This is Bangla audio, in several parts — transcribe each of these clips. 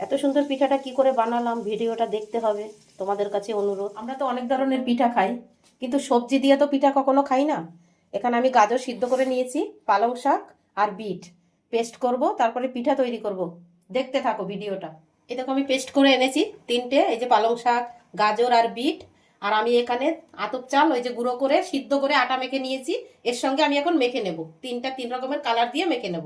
এত সুন্দর পিঠাটা কি করে বানালাম ভিডিওটা দেখতে হবে। তোমাদের কাছে অনুরোধ। আমরা তো অনেক ধরনের পিঠা খাই, কিন্তু সবজি দিয়ে তো পিঠা কখনো খাই না। এখানে আমি গাজর সিদ্ধ করে নিয়েছি, পালং শাক আর বিট পেস্ট করব, তারপরে পিঠা তৈরি করব। দেখতে থাকো ভিডিওটা। এই দেখো আমি পেস্ট করে এনেছি তিনটে, এই যে পালং শাক, গাজর আর বিট। আর আমি এখানে আতপ চাল ওই যে গুঁড়ো করে সিদ্ধ করে আটা মেখে নিয়েছি। এর সঙ্গে আমি এখন মেখে নেব, তিন রকমের কালার দিয়ে মেখে নেব।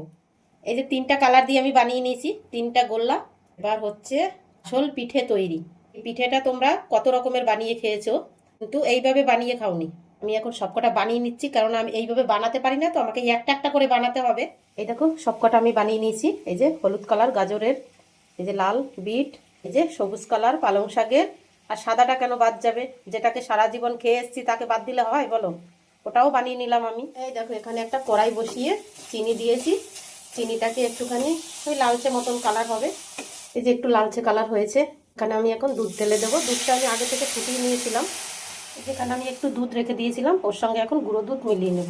এই যে তিনটা কালার দিয়ে আমি বানিয়ে নিয়েছি, তিনটা গোল্লা। এবার হচ্ছে আসল পিঠে তৈরি। এই পিঠেটা তোমরা কত রকমের বানিয়ে খেয়েছো, কিন্তু এইভাবে বানিয়ে খাওনি। আমি এখন সবকটা বানিয়ে নিচ্ছি, কারণ আমি এইভাবে বানাতে পারি না, তো আমাকে একটা একটা করে বানাতে হবে। এই দেখো সবকটা আমি বানিয়ে নিয়েছি। এই যে হলুদ কালার গাজরের, এই যে লাল বিট, এই যে সবুজ কালার পালং শাকের। আর সাদাটা কেন বাদ যাবে? যেটাকে সারা জীবন খেয়ে এসেছি তাকে বাদ দিলে হয় বলো? ওটাও বানিয়ে নিলাম আমি। এই দেখো এখানে একটা কড়াই বসিয়ে চিনি দিয়েছি। চিনিটাকে একটুখানি ওই লালচে মতন কালার হবে। এই যে একটু লালচে কালার হয়েছে, এখানে আমি এখন দুধ ঢেলে দেবো। দুধটা আমি আগে থেকে ফুটিয়ে নিয়েছিলাম। যেখানে আমি একটু দুধ রেখে দিয়েছিলাম, ওর সঙ্গে এখন গুঁড়ো দুধ মিলিয়ে নেব।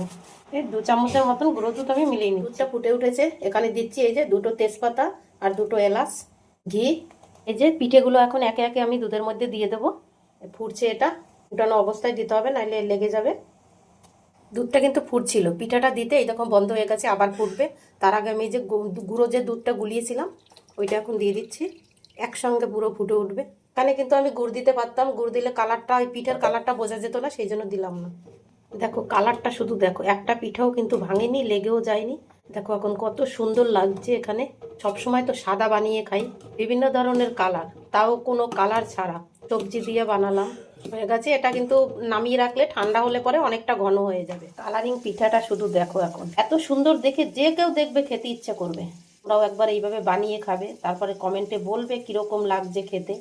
এই 2 চামচের মতন গুঁড়ো দুধ আমি মিলিয়ে নিই। দুধটা ফুটে উঠেছে, এখানে দিচ্ছি এই যে 2টো তেজপাতা আর 2টো এলাচ, ঘি। এই যে পিঠেগুলো এখন একে একে আমি দুধের মধ্যে দিয়ে দেবো। ফুটছে, এটা ফুটানো অবস্থায় দিতে হবে, নাহলে লেগে যাবে। দুধটা কিন্তু ফুটছিল, পিঠাটা দিতে এইরকম বন্ধ হয়ে গেছে, আবার ফুটবে। তার আগে আমি যে গুঁড়ো যে দুধটা গুলিয়েছিলাম ওইটা এখন দিয়ে দিচ্ছি। একসঙ্গে পুরো ফুটে উঠবে। এখানে কিন্তু আমি গুড় দিতে পারতাম, গুড় দিলে কালারটা, ওই পিঠার কালারটা বোঝা যেত না, সেই জন্য দিলাম না। দেখো কালারটা শুধু দেখো, একটা পিঠাও কিন্তু ভাঙেনি, লেগেও যায়নি। দেখো এখন কত সুন্দর লাগছে। এখানে সবসময় তো সাদা বানিয়ে খাই, বিভিন্ন ধরনের কালার, তাও কোনো কালার ছাড়া সবজি দিয়ে বানালাম। হয়ে গেছে। এটা কিন্তু নামিয়ে রাখলে ঠান্ডা হলে পরে অনেকটা ঘন হয়ে যাবে। কালারিং পিঠাটা শুধু দেখো, এখন এত সুন্দর দেখে যে কেউ দেখবে খেতে ইচ্ছে করবে। তোমরাও একবার এইভাবে বানিয়ে খাবে, তারপরে কমেন্টে বলবে কিরকম লাগছে খেতে।